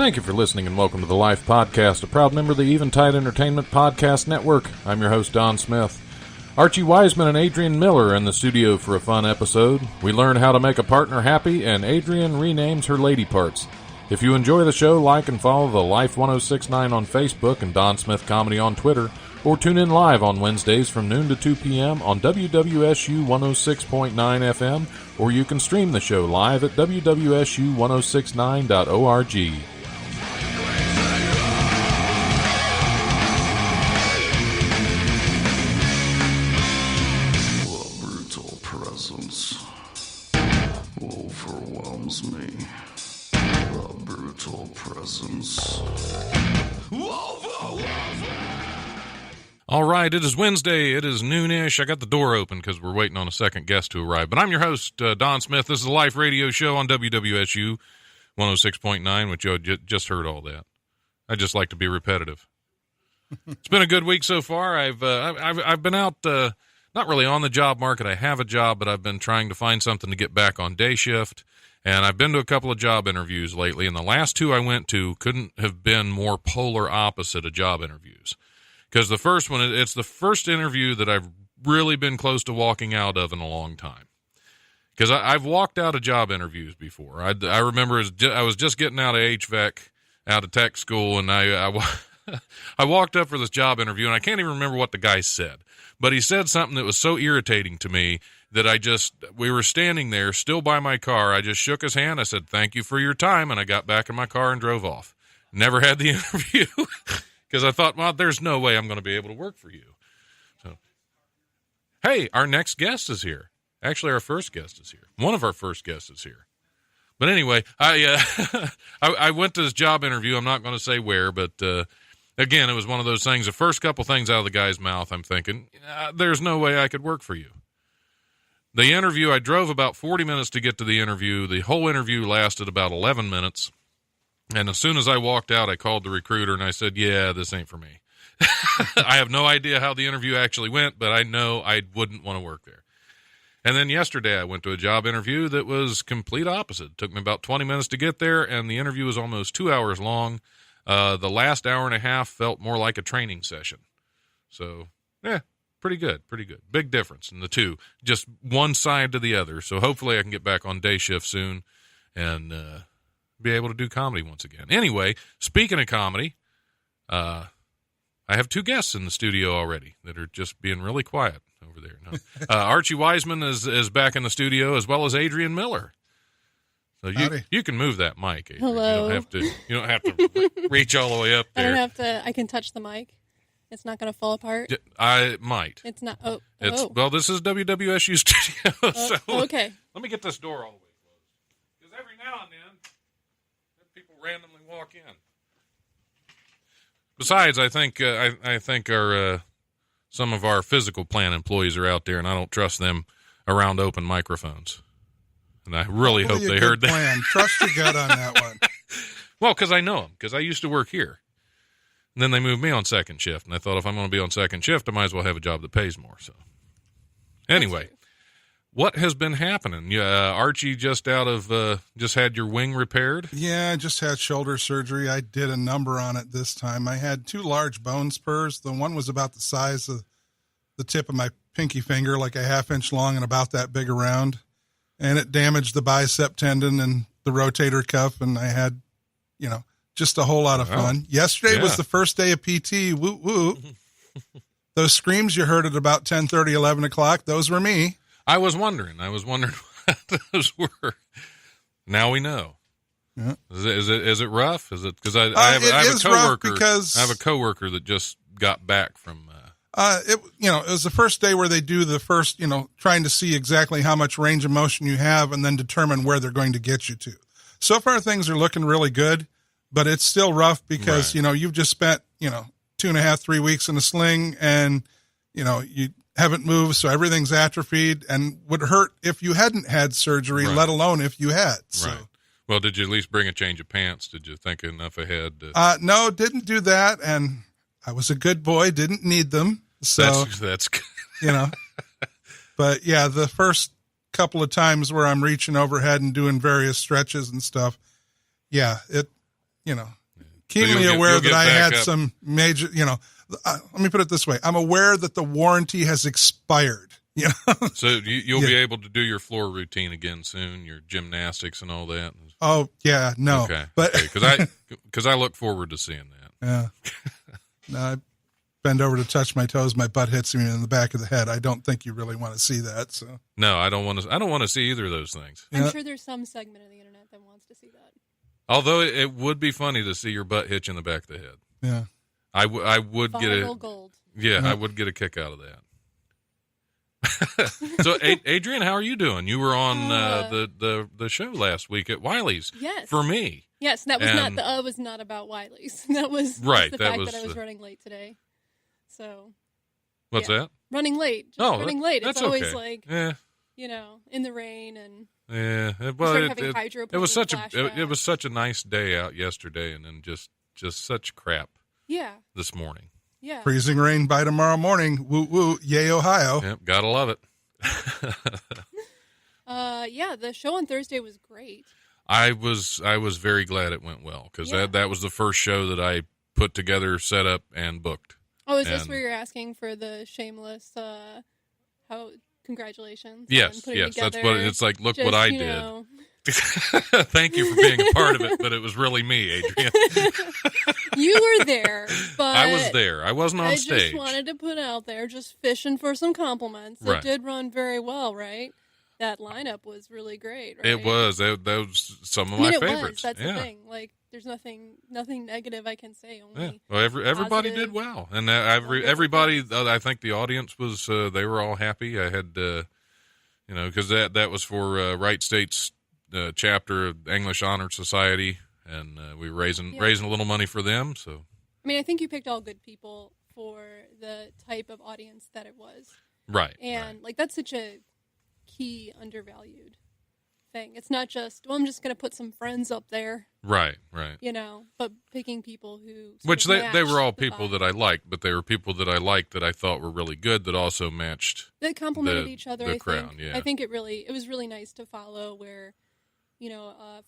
Thank you for listening and welcome to the Life Podcast, a proud member of the Eventide Entertainment Podcast Network. I'm your host, Don Smith. Archie Wiseman and Adrian Miller are in the studio for a fun episode. We learn how to make a partner happy, and Adrian renames her lady parts. If you enjoy the show, like and follow the Life 1069 on Facebook and Don Smith Comedy on Twitter, or tune in live on Wednesdays from noon to 2 p.m. on WWSU 106.9 FM, or you can stream the show live at wwsu1069.org. Overwhelms me. The brutal presence. All right, it is Wednesday. It is noonish. I got the door open because we're waiting on a second guest to arrive. But I'm your host, Don Smith. This is a live radio show on WWSU 106.9, which you just heard all that. I just like to be repetitive. It's been a good week so far. I've been out, not really on the job market. I have a job, but I've been trying to find something to get back on day shift. And I've been to a couple of job interviews lately, and the last two I went to couldn't have been more polar opposite of job interviews. Because the first one, it's the first interview that I've really been close to walking out of in a long time. Because I've walked out of job interviews before. I remember I was just getting out of HVAC, out of tech school, and I walked up for this job interview, and I can't even remember what the guy said. But he said something that was so irritating to me that we were standing there still by my car. I just shook his hand. I said, "Thank you for your time." And I got back in my car and drove off. Never had the interview because I thought, well, there's no way I'm going to be able to work for you. So, hey, our next guest is here. Actually, our first guest is here. One of our first guests is here. But anyway, I went to this job interview. I'm not going to say where, but, again, it was one of those things. The first couple things out of the guy's mouth, I'm thinking, there's no way I could work for you. The interview, I drove about 40 minutes to get to the interview. The whole interview lasted about 11 minutes. And as soon as I walked out, I called the recruiter and I said, yeah, this ain't for me. I have no idea how the interview actually went, but I know I wouldn't want to work there. And then yesterday I went to a job interview that was complete opposite. It took me about 20 minutes to get there, and the interview was almost 2 hours long. The last hour and a half felt more like a training session. So, yeah. Pretty good. Big difference in the two. Just one side to the other. So hopefully I can get back on day shift soon and be able to do comedy once again. Anyway, speaking of comedy, I have two guests in the studio already that are just being really quiet over there. No. Archie Wiseman is back in the studio, as well as Adrian Miller. So you can move that mic, Adrian. Hello. You don't have to reach all the way up there. I don't have to. I can touch the mic. It's not going to fall apart? I might. It's not. Well, this is WWSU Studio. So okay. Let me get this door all the way closed. Because every now and then, people randomly walk in. Besides, I think our some of our physical plant employees are out there, and I don't trust them around open microphones. And I really hope they heard that. Trust your gut on that one. Well, because I know them, because I used to work here. And then they moved me on second shift, and I thought if I'm going to be on second shift, I might as well have a job that pays more. So, anyway, what has been happening? Archie just had your wing repaired? Yeah, I just had shoulder surgery. I did a number on it this time. I had two large bone spurs. The one was about the size of the tip of my pinky finger, like a half-inch long and about that big around. And it damaged the bicep tendon and the rotator cuff, and I had, just a whole lot of fun. Yesterday was the first day of PT. Woo woo. Those screams you heard at about 10:30, 11 o'clock, those were me. I was wondering what those were. Now we know. Yeah. Is it rough? Is it because I have a coworker? I have a coworker that just got back from. It was the first day where they do the first, trying to see exactly how much range of motion you have and then determine where they're going to get you to. So far, things are looking really good. But it's still rough because, you've just spent, 2.5, 3 weeks in a sling and, you haven't moved. So everything's atrophied and would hurt if you hadn't had surgery, let alone if you had. So. Right. Well, did you at least bring a change of pants? Did you think enough ahead? No, didn't do that. And I was a good boy, didn't need them. So that's good. But yeah, the first couple of times where I'm reaching overhead and doing various stretches and stuff. Yeah, keenly you'll aware get that I back had up. some major, let me put it this way. I'm aware that the warranty has expired. So you'll be able to do your floor routine again soon, your gymnastics and all that. Oh yeah, no. Okay. But Because I look forward to seeing that. yeah. No, I bend over to touch my toes, my butt hits me in the back of the head. I don't think you really want to see that. So No, I don't want to see either of those things. I'm sure there's some segment of the internet that wants to see that. Although it would be funny to see your butt hitch in the back of the head. Yeah. I would get Viral gold. Yeah, I would get a kick out of that. So, Adrian, how are you doing? You were on the show last week at Wiley's. Yes. For me. Yes, that was not about Wiley's. That was right. The that fact was that I was running late today. So. What's that? Running late. Just running late. It's always like, in the rain and. Yeah. Well, it was such a nice day out yesterday, and then just such crap. Yeah. This morning. Yeah. Freezing rain by tomorrow morning. Woo woo. Yay, Ohio. Yep. Gotta love it. Yeah. The show on Thursday was great. I was very glad it went well because that was the first show that I put together, set up, and booked. Oh, is this where you're asking for the shameless? Congratulations. Yes, yes, that's what it's like. Look what I did. Know. Thank you for being a part of it, but it was really me, Adrian. You were there, but I was there. I wasn't on stage. I just wanted to put out there, just fishing for some compliments. Right. It did run very well, right? That lineup was really great, right? It was. That was some of my favorites. That's the thing. Like, there's nothing negative I can say. Only well, everybody did well, and everybody. I think the audience was. They were all happy. I had, because that was for Wright State's chapter of English Honor Society, and we were raising a little money for them. So, I mean, I think you picked all good people for the type of audience that it was. Right. And that's such a key undervalued thing. It's not just, I'm just going to put some friends up there. Right. But picking people who which they were all people vibe. that I liked, but they were people that I liked that I thought were really good that also matched. They complemented each other. The crowd, I think it was really nice to follow where,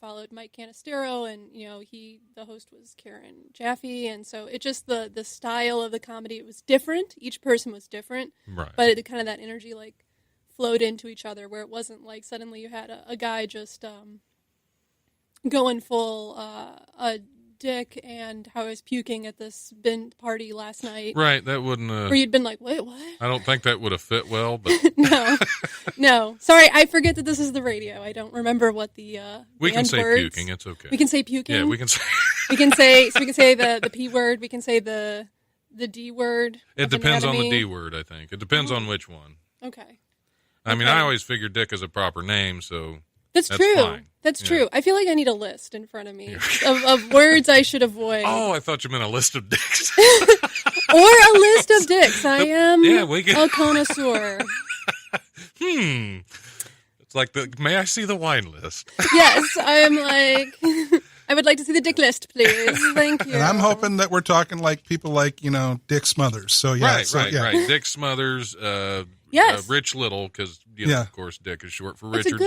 followed Mike Canistero and, the host was Karen Jaffe. And so it just, the style of the comedy, it was different. Each person was different. Right. But it kind of that energy flowed into each other where it wasn't like suddenly you had a guy just going full a dick and how I was puking at this bin party last night. Right, that wouldn't where you'd been like, wait, what? I don't think that would have fit well, but No. Sorry, I forget that this is the radio. I don't remember what the we can say words. puking, it's okay. We can say puking. Yeah, we can say we can say the P word, we can say the D word. It depends on the D word, I think. It depends on which one. Okay. I mean, I always figure dick is a proper name, so That's true. fine. That's true. I feel like I need a list in front of me of words I should avoid. Oh, I thought you meant a list of dicks. Or a list of dicks. I am a connoisseur. It's like may I see the wine list? Yes, I am like, I would like to see the dick list, please. Thank you. And I'm hoping that we're talking like people like, Dick Smothers. So, yeah. Right. Dick Smothers, yes. Rich Little, because, of course, Dick is short for Richard.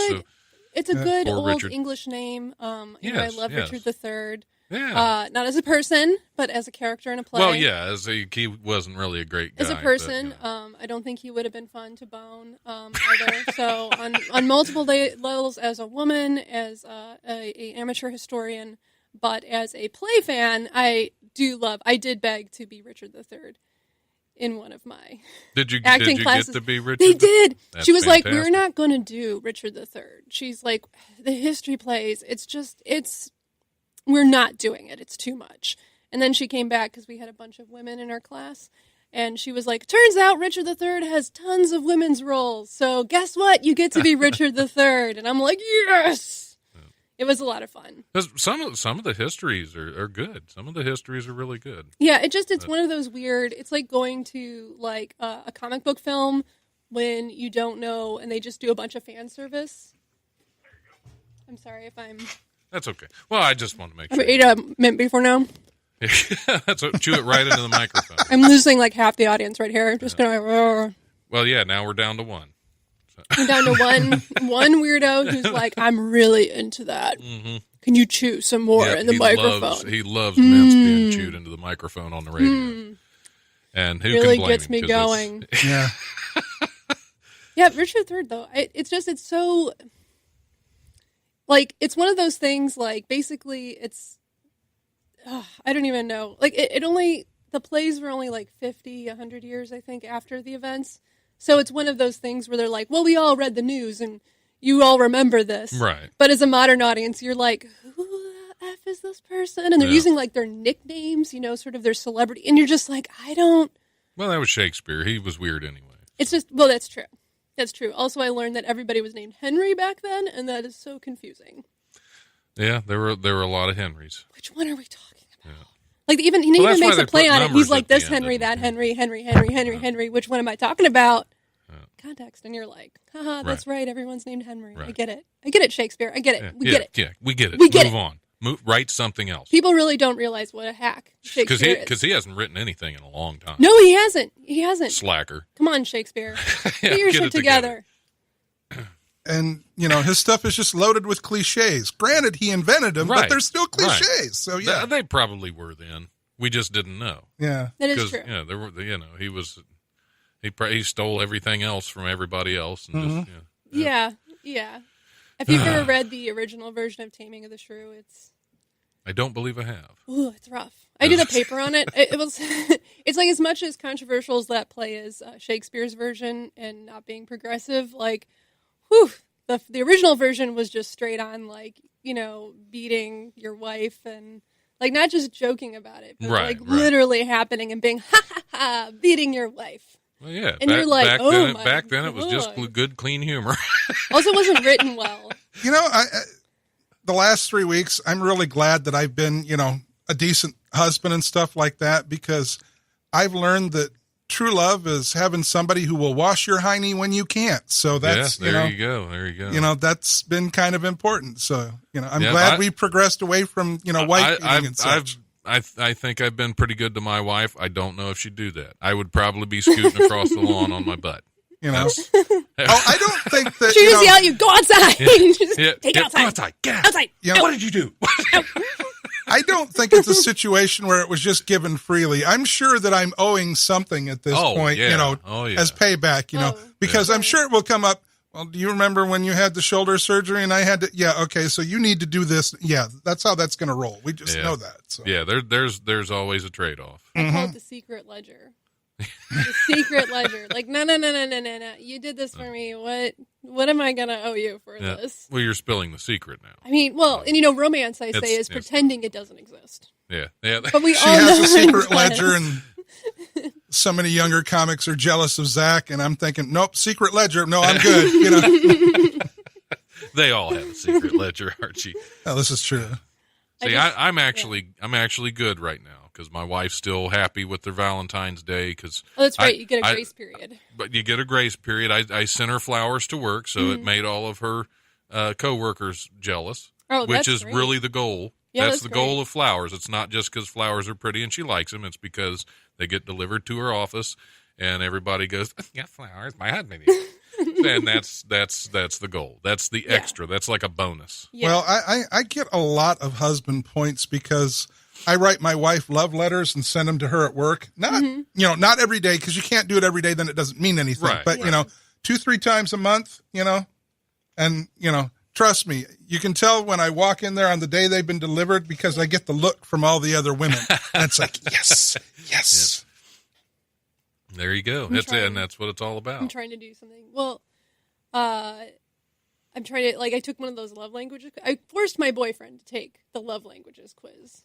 It's a good or old Richard. English name. I love Richard III. Yeah. Not as a person, but as a character in a play. Well, yeah, he wasn't really a great guy. As a person, but, I don't think he would have been fun to bone either. So on multiple levels, as a woman, as a amateur historian, but as a play fan, I did beg to be Richard III. In one of my acting classes. Get to be Richard? They did. That's she was fantastic. like, we're not going to do Richard III. She's like, the history plays, we're not doing it. It's too much. And then she came back because we had a bunch of women in our class. And she was like, turns out Richard III has tons of women's roles. So guess what? You get to be Richard III. And I'm like, yes! It was a lot of fun. Some of the histories are good. Some of the histories are really good. Yeah, it's one of those weird. It's like going to a comic book film when you don't know, and they just do a bunch of fan service. I'm sorry if I'm. That's okay. Well, I just want to make sure. I ate a mint before now. That's what, chew it right into the microphone. I'm losing half the audience right here. I'm just gonna. Well, yeah. Now we're down to one. I'm down to one weirdo who's like, I'm really into that. Mm-hmm. Can you chew some more in the microphone? He loves mints being chewed into the microphone on the radio. And who really can blame gets him? me going. Yeah. Yeah, Richard III, though, it's so, like, it's one of those things, like, basically, it's, I don't even know. Like, the plays were only, like, 50, 100 years, I think, after the events. So it's one of those things where they're like, well, we all read the news, and you all remember this. Right. But as a modern audience, you're like, who the F is this person? And they're using, like, their nicknames, sort of their celebrity. And you're just like, I don't. Well, that was Shakespeare. He was weird anyway. It's just, well, that's true. That's true. Also, I learned that everybody was named Henry back then, and that is so confusing. Yeah, there were a lot of Henrys. Which one are we talking about? Yeah. Like, he even makes a play on it. He's like, this Henry, that Henry, Henry. Which one am I talking about? Context, and you're like, haha, that's right. Everyone's named Henry. Right. I get it, Shakespeare. I get it. We get it. Yeah, we get it. We get Move on. Write something else. People really don't realize what a hack Shakespeare is. Because he hasn't written anything in a long time. No, he hasn't. He hasn't. Slacker. Come on, Shakespeare. Yeah, Get your get shit it together. And, his stuff is just loaded with cliches. Granted, he invented them, but they're still cliches. Right. So, yeah. They probably were then. We just didn't know. Yeah. That is true. Yeah, there were, he stole everything else from everybody else. And just, Yeah. If you've ever read the original version of Taming of the Shrew, I don't believe I have. Ooh, it's rough. I did a paper on it. It was, it's like as much as controversial as that play is Shakespeare's version and not being progressive. Like, whew, the original version was just straight on, like, beating your wife and like not just joking about it, but literally happening and being beating your wife. Well, yeah, and you're like, back then it was just good, clean humor. Also, wasn't written well. The last 3 weeks, I'm really glad that I've been, a decent husband and stuff like that, because I've learned that true love is having somebody who will wash your hiney when you can't. So that's, there you go. That's been kind of important. So, I'm glad we progressed away from, wife beating and such. I think I've been pretty good to my wife. I don't know if she'd do that. I would probably be scooting across the lawn on my butt. I don't think that. She just yell at you, go outside. Take it outside. Go outside. Get out. Outside. What did you do? I don't think it's a situation where it was just given freely. I'm sure that I'm owing something at this point, as payback, because I'm sure it will come up. Well, do you remember when you had the shoulder surgery and I had to? Yeah, okay, so you need to do this. Yeah, that's how that's going to roll. We just know that. So. Yeah, there's always a trade-off. I call it the secret ledger. The secret ledger. Like, no. You did this for me. What am I going to owe you for this? Well, you're spilling the secret now. I mean, and romance, I say, is pretending it doesn't exist. Yeah. But we she all has know a secret ledger, and so many younger comics are jealous of Zach, and I'm thinking, nope, secret ledger. No, I'm good. They all have a secret ledger, Archie. Oh, this is true. See, I'm actually good right now because my wife's still happy with their Valentine's Day. Cause that's right. You get a grace period. But you get a grace period. I sent her flowers to work, so it made all of her coworkers jealous, which is great. Really the goal. Yeah, that's the goal of flowers. It's not just because flowers are pretty and she likes them. It's because they get delivered to her office, and everybody goes, "Yeah, flowers. My husband." And that's the goal. That's the extra. That's like a bonus. Yeah. Well, I get a lot of husband points because I write my wife love letters and send them to her at work. Not not every day, because you can't do it every day. Then it doesn't mean anything. Right, but 2-3 times a month. And trust me, you can tell when I walk in there on the day they've been delivered because I get the look from all the other women. And it's like, yes. Yep. There you go. And that's what it's all about. I'm trying to do something. Well, I'm trying to, I took one of those love languages. I forced my boyfriend to take the love languages quiz.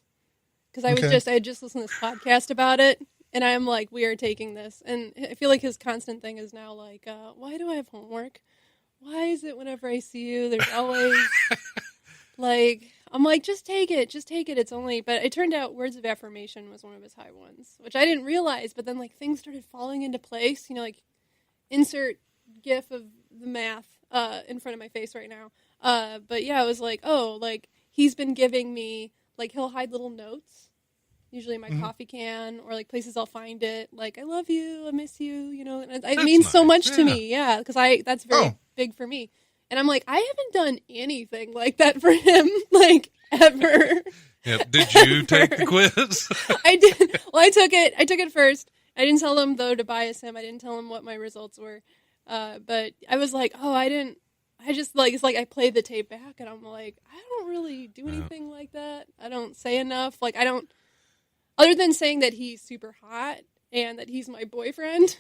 Because I had just listened to this podcast about it. And I'm like, we are taking this. And I feel like his constant thing is now like, why do I have homework? Why is it whenever I see you, there's always, I'm like, just take it. It's only, but it turned out words of affirmation was one of his high ones, which I didn't realize. But then, things started falling into place, insert gif of the math in front of my face right now. But yeah, it was he's been giving me, he'll hide little notes usually my coffee can, or like places I'll find it. Like, I love you, I miss you, and it That's means so nice. much to me. Yeah, because that's very big for me. And I'm like, I haven't done anything like that for him, like, ever. Yeah. Did you take the quiz? I did. Well, I took it first. I didn't tell him, though, to bias him. I didn't tell him what my results were. But I was like, I just, like, it's like I played the tape back, and I'm like, I don't really do anything like that. I don't say enough. Like, I don't, other than saying that he's super hot and that he's my boyfriend.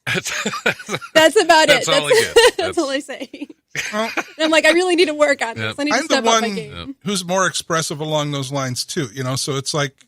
That's about it. All I get. That's all I say. Well, and I'm like, I really need to work on this. I need to I'm the step up my one game. who's more expressive along those lines too, so it's like,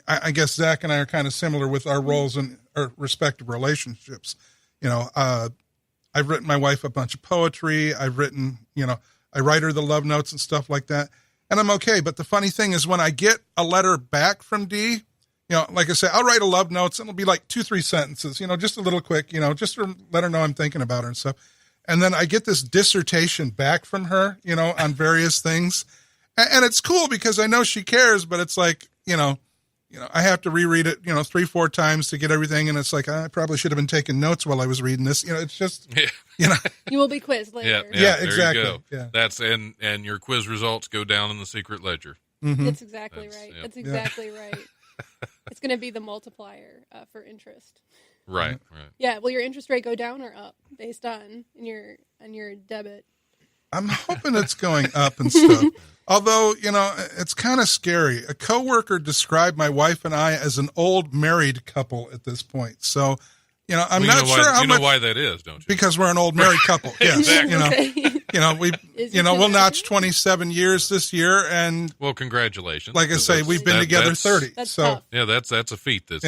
I guess Zach and I are kind of similar with our roles in our respective relationships. I've written my wife a bunch of poetry. I've written, I write her the love notes and stuff like that. And I'm okay. But the funny thing is when I get a letter back from Dee, like I say, I'll write a love notes and it'll be like 2-3 sentences, just a little quick, just to let her know I'm thinking about her and stuff. And then I get this dissertation back from her, on various things. And it's cool because I know she cares, but it's like, I have to reread it, 3-4 times to get everything. And it's like, I probably should have been taking notes while I was reading this. It's just, You will be quizzed later. Yeah, exactly. You go. Yeah. That's, and your quiz results go down in the secret ledger. Mm-hmm. That's exactly right. Yep. That's exactly right. It's going to be the multiplier for interest. Right. Yeah. Will your interest rate go down or up based on your debit? I'm hoping it's going up and stuff. Although, it's kind of scary. A coworker described my wife and I as an old married couple at this point. So, I'm not sure how much. You know why that is, don't you? Because we're an old married couple. Yes. Exactly. We'll notch 27 years this year. And well, congratulations. like I say, we've been together 30. That's so tough. Yeah, that's a feat this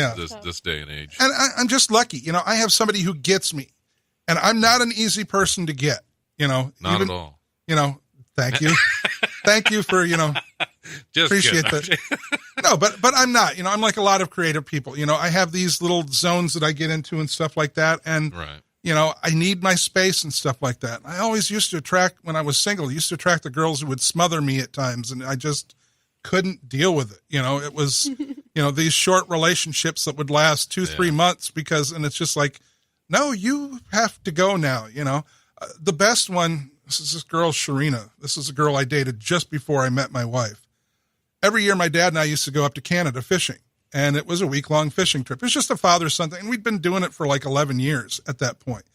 day and age. And I'm just lucky. I have somebody who gets me. And I'm not an easy person to get, Not at all. Thank you. Thank you for, Just appreciate kidding. that. No, but I'm not, I'm like a lot of creative people, I have these little zones that I get into and stuff like that. And, Right. I need my space and stuff like that. I always used to attract, when I was single, the girls who would smother me at times. And I just couldn't deal with it. It was, these short relationships that would last 2-3 months and it's just like, no, you have to go now. The best one, this is this girl, Sharina. This is a girl I dated just before I met my wife. Every year, my dad and I used to go up to Canada fishing, and it was a week-long fishing trip. It was just a father-son thing, and we'd been doing it for like 11 years at that point,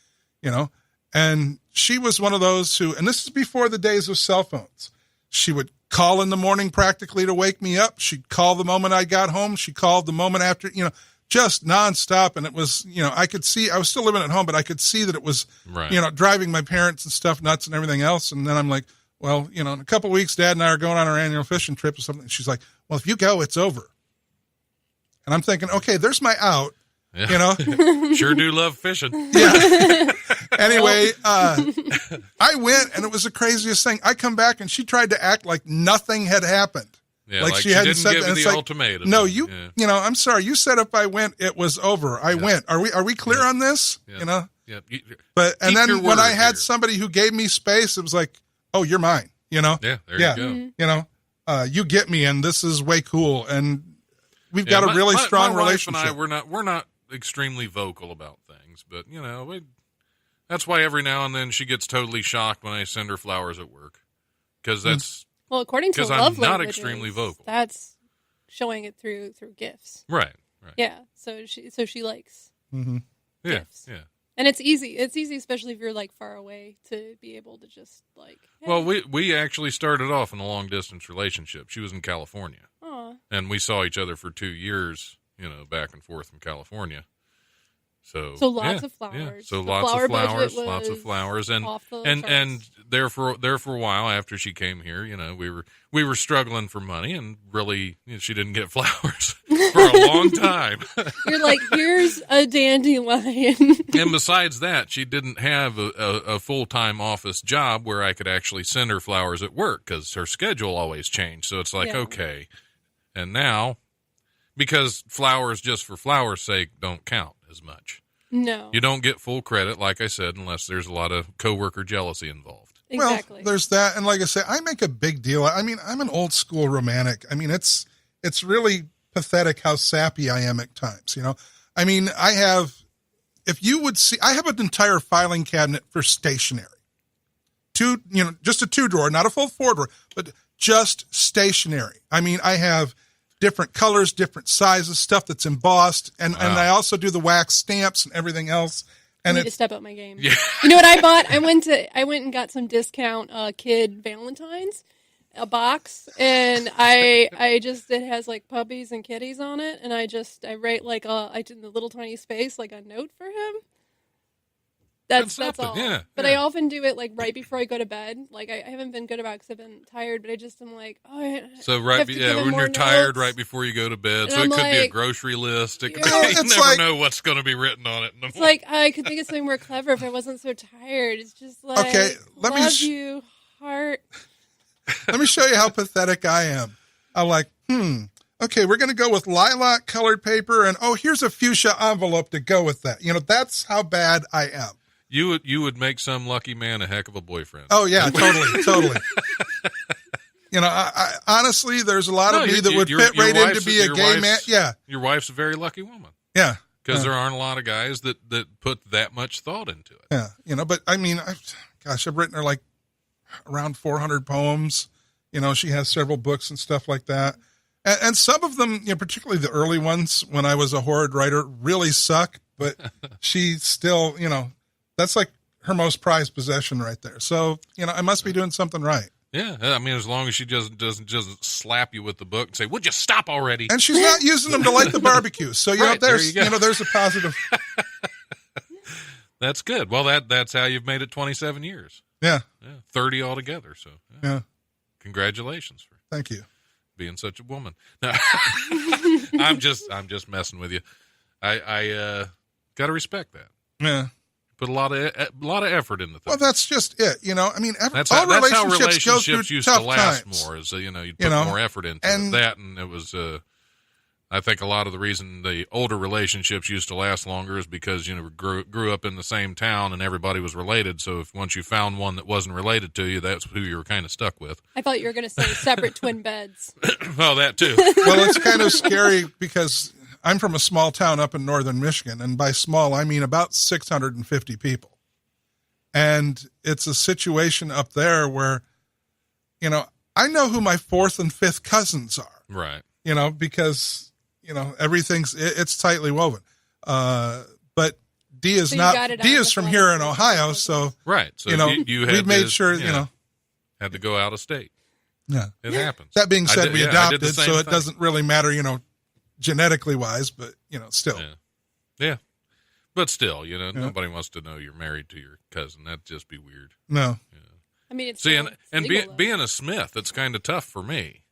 And she was one of those who, and this is before the days of cell phones, she would call in the morning practically to wake me up. She'd call the moment I got home. She called the moment after, just nonstop. And it was, I could see, I was still living at home, but I could see that it was, driving my parents and stuff nuts and everything else. And then I'm like, well, in a couple of weeks, Dad and I are going on our annual fishing trip or something. She's like, well, if you go, it's over. And I'm thinking, okay, there's my out, Sure do love fishing. Yeah. Anyway, I went and it was the craziest thing. I come back and she tried to act like nothing had happened. Yeah, like she hadn't said give the ultimatum. No, I'm sorry. You said if I went, it was over. I went. Are we clear on this? Yeah. Yeah. But and then when I had somebody who gave me space, it was like, oh, you're mine. Yeah. There you go. You get me, and this is way cool, and we've got a really strong relationship. My wife and I, we're not extremely vocal about things, but that's why every now and then she gets totally shocked when I send her flowers at work, because that's. Well, according to love languages, I'm not extremely vocal. That's showing it through gifts. Right. Yeah. So she likes gifts. Yeah. And it's easy. It's easy, especially if you're like far away, to be able to just like. Hey. Well, we actually started off in a long distance relationship. She was in California. Aww. And we saw each other for 2 years, back and forth from California. So lots of flowers. Yeah. So the lots flower of flowers, and there for a while after she came here, we were struggling for money, and really she didn't get flowers for a long time. You're like, here's a dandelion. And besides that, she didn't have a full-time office job where I could actually send her flowers at work because her schedule always changed. So it's like, okay, and now because flowers just for flowers' sake don't count as much. No. You don't get full credit, like I said, unless there's a lot of coworker jealousy involved. Exactly. Well, there's that. And like I say, I make a big deal. I mean, I'm an old school romantic. I mean, it's really pathetic how sappy I am at times. I mean, if you would see, I have an entire filing cabinet for stationery. Just a 2-drawer, not a full 4-drawer, but just stationery. I mean, I have different colors, different sizes, stuff that's embossed, and I also do the wax stamps and everything else. And I need to step up my game. Yeah. You know what I bought? I went and got some discount kid Valentine's, a box, and it has like puppies and kitties on it, and I write like I did the little tiny space like a note for him. That's all. Yeah, but I often do it like right before I go to bed. Like I haven't been good about it because I've been tired, but I'm like, when you're tired right before you go to bed. And so I'm it could be a like, grocery list. You it's never like, know what's going to be written on it. It's like I could think of something more clever if I wasn't so tired. It's just like, okay, love you, heart. Let me show you how pathetic I am. I'm like, okay, we're going to go with lilac colored paper, and here's a fuchsia envelope to go with that. That's how bad I am. You would make some lucky man a heck of a boyfriend. Oh yeah, totally. I honestly, there's a lot of me that would fit right in to be a gay man. Yeah, your wife's a very lucky woman. Yeah, because there aren't a lot of guys that put that much thought into it. Yeah, but I mean, I've written her like around 400 poems. She has several books and stuff like that. And some of them, particularly the early ones when I was a horrid writer, really suck. But she still, that's like her most prized possession right there. So, I must be doing something right. Yeah, I mean, as long as she doesn't just slap you with the book and say, "Would you stop already?" And she's not using them to light the barbecue. So, right, there's a positive. That's good. Well, that's how you've made it 27 years. Yeah. 30 altogether. So, yeah. Congratulations for thank you being such a woman. No, I'm just messing with you. I got to respect that. Yeah. Put a lot of effort into things. Well, that's just it. I mean, that's how relationships go through used tough to last times. more. Is you put more effort into that, and it was. I think a lot of the reason the older relationships used to last longer is because grew up in the same town and everybody was related. So if once you found one that wasn't related to you, that's who you were kind of stuck with. I thought you were going to say separate twin beds. Well, that too. Well, it's kind of scary because I'm from a small town up in northern Michigan, and by small I mean about 650 people. And it's a situation up there where, I know who my 4th and 5th cousins are. Right. Because it's tightly woven. But Dee is from here in Ohio, so right. So we made sure had to go out of state. Yeah, it happens. That being said, we adopted, so it thing. doesn't really matter, genetically wise, but still. Yeah. But still, nobody wants to know you're married to your cousin. That'd just be weird. No. Yeah. I mean, it's being a Smith, it's kind of tough for me.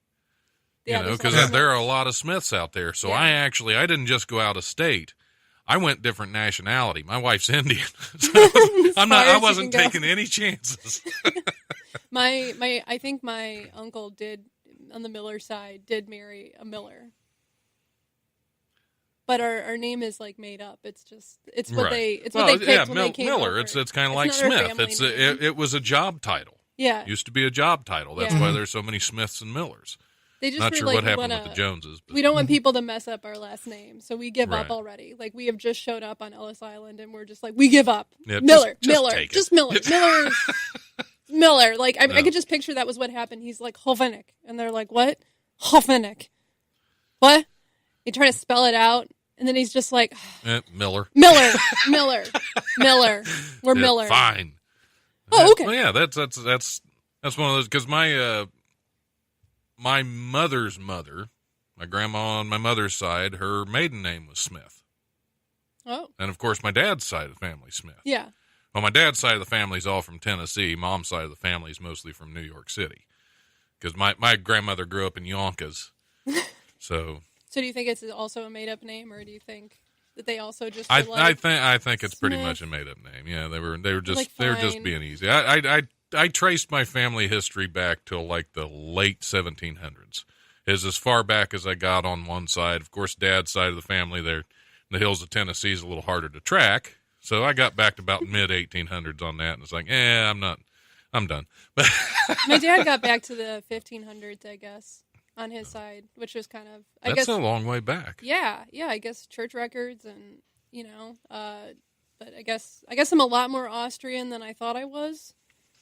Yeah, because there are a lot of Smiths out there. So I didn't just go out of state. I went different nationality. My wife's Indian. So I wasn't taking any chances. I think my uncle did, on the Miller side, did marry a Miller. But our name is like made up. It's what they picked when they came Miller. over. It's kind of like Smith. It was a job title. Yeah. Used to be a job title. That's why there's so many Smiths and Millers. They just not sure what happened with the Joneses. But. We don't want people to mess up our last name, so we give up already. Like, we have just showed up on Ellis Island, and we're just like, we give up. Yeah, Miller. Just Miller. Miller. Like, I could just picture that was what happened. He's like, Hofenek. And they're like, what? Hofenek. What? They try to spell it out, and then he's just like, Miller. We're Miller. Fine. Oh, okay. Well, yeah, that's one of those, because my mother's mother, my grandma on my mother's side, her maiden name was Smith. Oh. And, of course, my dad's side of the family, Smith. Yeah. Well, my dad's side of the family is all from Tennessee. Mom's side of the family is mostly from New York City. Because my grandmother grew up in Yonkers. So do you think it's also a made-up name, or do you think that they also just I think it's pretty much a made-up name. Yeah, they were just being easy. I traced my family history back till like the late 1700s. Is as far back as I got on one side. Of course, Dad's side of the family, there in the hills of Tennessee, is a little harder to track. So I got back to about mid 1800s on that, and it's like, I'm done. But my dad got back to the 1500s, I guess. on his side, which was kind of, I That's guess, a long way back. yeah, I guess church records and, but I guess I'm a lot more Austrian than I thought I was.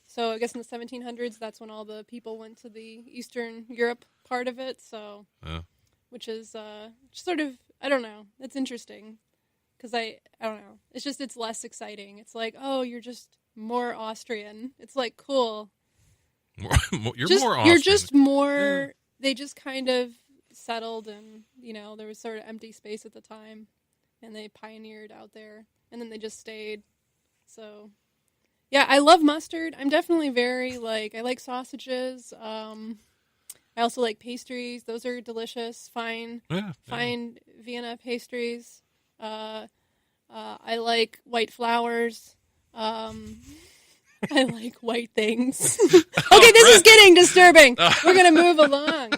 So I guess in the 1700s, that's when all the people went to the Eastern Europe part of it. So, which is sort of, I don't know, it's interesting because I don't know, it's less exciting. It's like, oh, you're just more Austrian. It's like, cool. You're more Austrian. You're just more. They just kind of settled, and there was sort of empty space at the time, and they pioneered out there, and then they just stayed. So, yeah, I love mustard. I'm definitely very I like sausages. I also like pastries. Those are delicious. Fine Vienna pastries. I like white flowers. I like white things. Okay, this is getting disturbing. We're going to move along.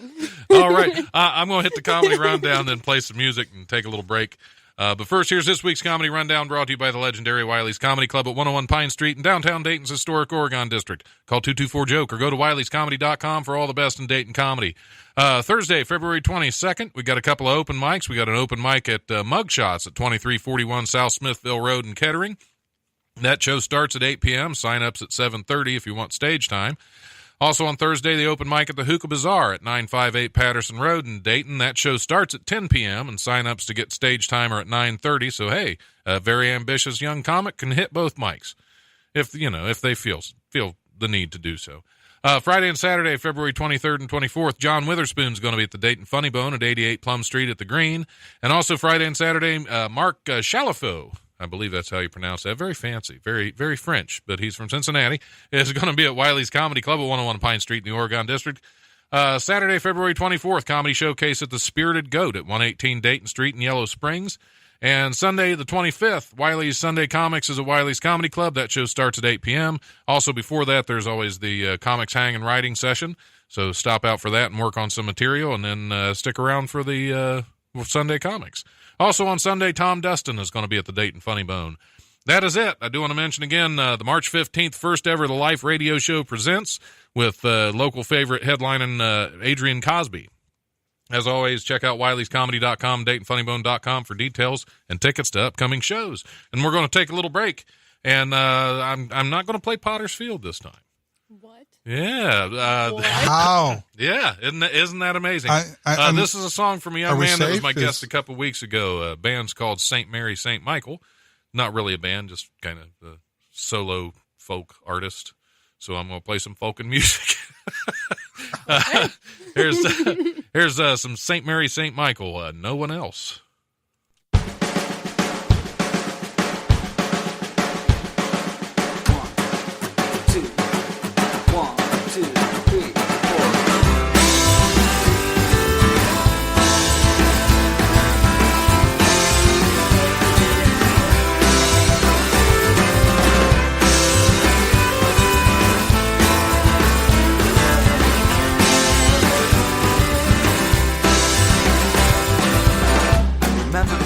All right. I'm going to hit the comedy rundown, then play some music and take a little break. But first, here's this week's comedy rundown brought to you by the legendary Wiley's Comedy Club at 101 Pine Street in downtown Dayton's historic Oregon District. Call 224-JOKE or go to wileyscomedy.com for all the best in Dayton comedy. Thursday, February 22nd, we got a couple of open mics. We got an open mic at Mugshots at 2341 South Smithville Road in Kettering. That show starts at 8 p.m. Sign-ups at 7:30 if you want stage time. Also on Thursday, the open mic at the Hookah Bazaar at 958 Patterson Road in Dayton. That show starts at 10 p.m. and sign-ups to get stage time are at 9:30. So, hey, a very ambitious young comic can hit both mics if they feel the need to do so. Friday and Saturday, February 23rd and 24th, John Witherspoon's going to be at the Dayton Funny Bone at 88 Plum Street at the Green. And also Friday and Saturday, Mark Chalifot, I believe that's how you pronounce that. Very fancy, very, very French, but he's from Cincinnati. Is going to be at Wiley's Comedy Club at 101 Pine Street in the Oregon District. Saturday, February 24th, Comedy Showcase at the Spirited Goat at 118 Dayton Street in Yellow Springs. And Sunday, the 25th, Wiley's Sunday Comics is at Wiley's Comedy Club. That show starts at 8 p.m. Also, before that, there's always the comics hang and writing session. So stop out for that and work on some material, and then stick around for the Sunday Comics. Also on Sunday, Tom Dustin is going to be at the Dayton Funny Bone. That is it. I do want to mention again, the March 15th, first ever The Life Radio Show presents with local favorite headlining Adrian Cosby. As always, check out wileyscomedy.com, DaytonFunnyBone.com for details and tickets to upcoming shows. And we're going to take a little break, and I'm not going to play Potter's Field this time. What? Yeah. Wow. Yeah. Isn't that amazing? This is a song from a young man that was my guest a couple weeks ago. Band's called St. Mary, St. Michael. Not really a band, just kind of a solo folk artist. So I'm going to play some folk and music. Here's some St. Mary, St. Michael, No One Else.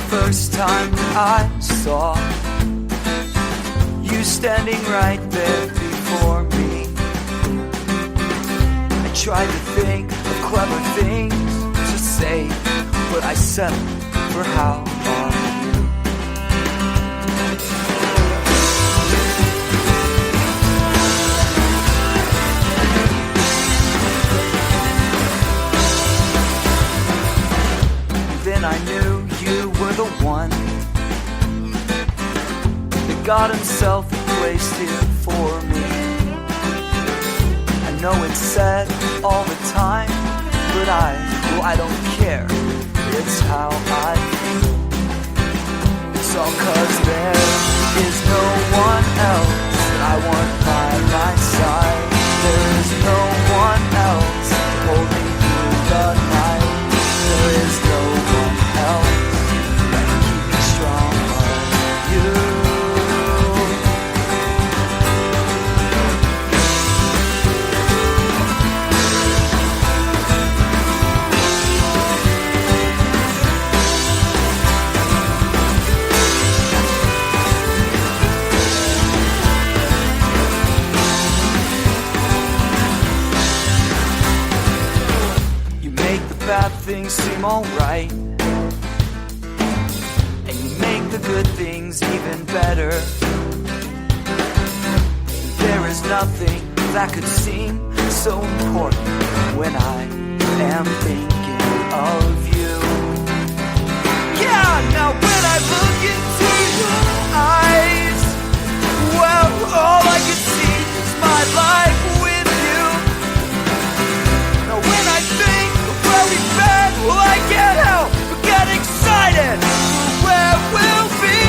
First time I saw you standing right there before me, I tried to think of clever things to say, but I settled for how are you. Then I knew you were the one that God himself placed here for me. I know it's said all the time, but I don't care. It's how I feel. It's all 'cause there is no one else that I want by my side. There is no one else to hold me through the night. There is no one else that can keep me strong like you. bad things seem alright, and you make the good things even better. There is nothing that could seem so important when I am thinking of you. Yeah, now when I look into your eyes, well, all I can see is my life with you. Now when I think of where we've been, well, I can't help but get excited for where we'll be.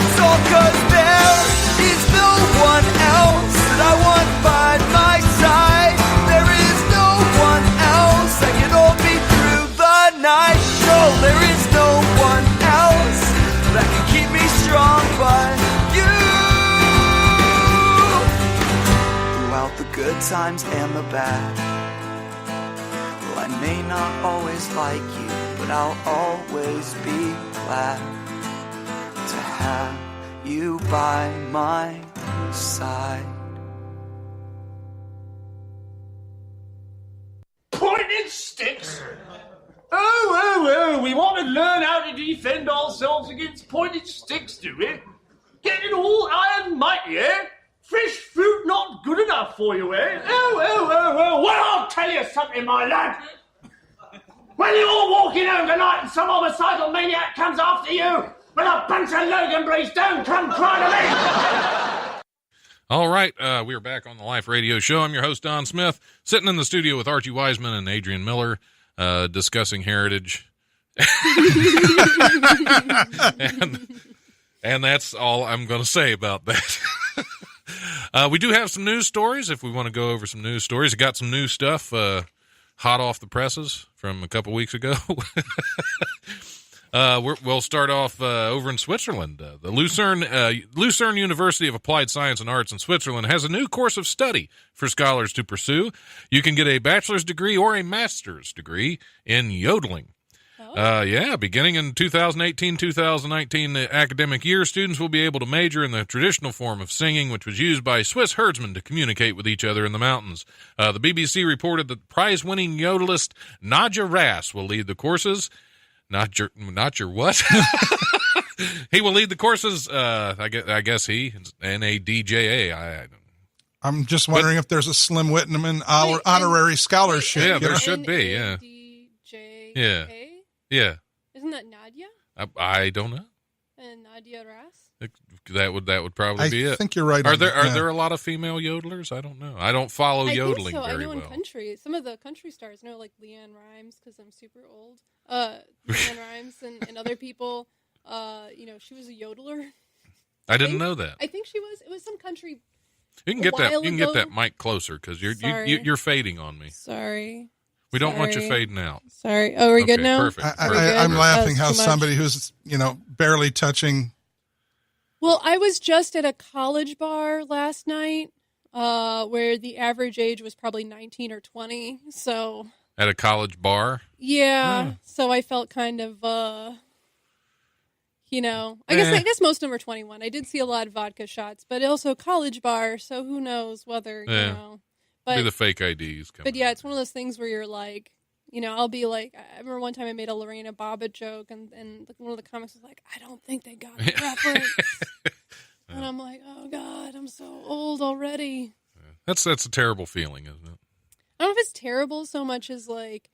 It's all 'cause there is no one else that I want by my side. There is no one else that can hold me through the night. No, there is no one else that can keep me strong but you. Throughout the good times and the bad, well, I may not always like you, but I'll always be glad to have you by my side. Pointed sticks? Oh, we want to learn how to defend ourselves against pointed sticks, do we? Getting all iron mighty, eh? Fresh fruit not good enough for you, eh? Oh, well, I'll tell you something, my lad. When you're all walking home tonight and some homicidal maniac comes after you with a bunch of Loganberries, don't come crying to me. All right, we are back on the Life Radio Show. I'm your host, Don Smith, sitting in the studio with Archie Wiseman and Adrian Miller, discussing heritage. and that's all I'm going to say about that. We do have some news stories if we want to go over some news stories. I got some new stuff hot off the presses from a couple weeks ago. We'll start off over in Switzerland. The Lucerne University of Applied Science and Arts in Switzerland has a new course of study for scholars to pursue. You can get a bachelor's degree or a master's degree in yodeling. Beginning in 2018-2019 academic year, students will be able to major in the traditional form of singing, which was used by Swiss herdsmen to communicate with each other in the mountains. The BBC reported that prize-winning yodelist Nadja Rass will lead the courses. Not your what? He will lead the courses. I guess he NADJA. I'm just wondering if there's a Slim Whitman honorary scholarship. Yeah, there should be. Yeah. NADJA? Yeah. Isn't that Nadia? I don't know. And Nadia Rass? That would probably be it. I think you're right. Are there a lot of female yodelers? I don't know. I don't follow yodeling think so. very I know well. In country, some of the country stars, like Leanne Rimes, because I'm super old. Leanne Rimes and other people. She was a yodeler. I didn't know that. I think she was. It was some country. You can get that. You can get that mic closer because you're fading on me. Sorry. We don't want you fading out. Sorry. Oh, are we good now? Perfect. I'm laughing how somebody who's barely touching. Well, I was just at a college bar last night, where the average age was probably 19 or 20. So at a college bar. Yeah. So I felt kind of, I guess most of them are 21. I did see a lot of vodka shots, but also college bar. So who knows whether But be the fake IDs coming. But yeah, it's one of those things where you're like, I'll be like, I remember one time I made a Lorena Bobbitt joke, and one of the comics was like, I don't think they got the reference. And I'm like, oh God, I'm so old already. Yeah. That's a terrible feeling, isn't it? I don't know if it's terrible so much as like,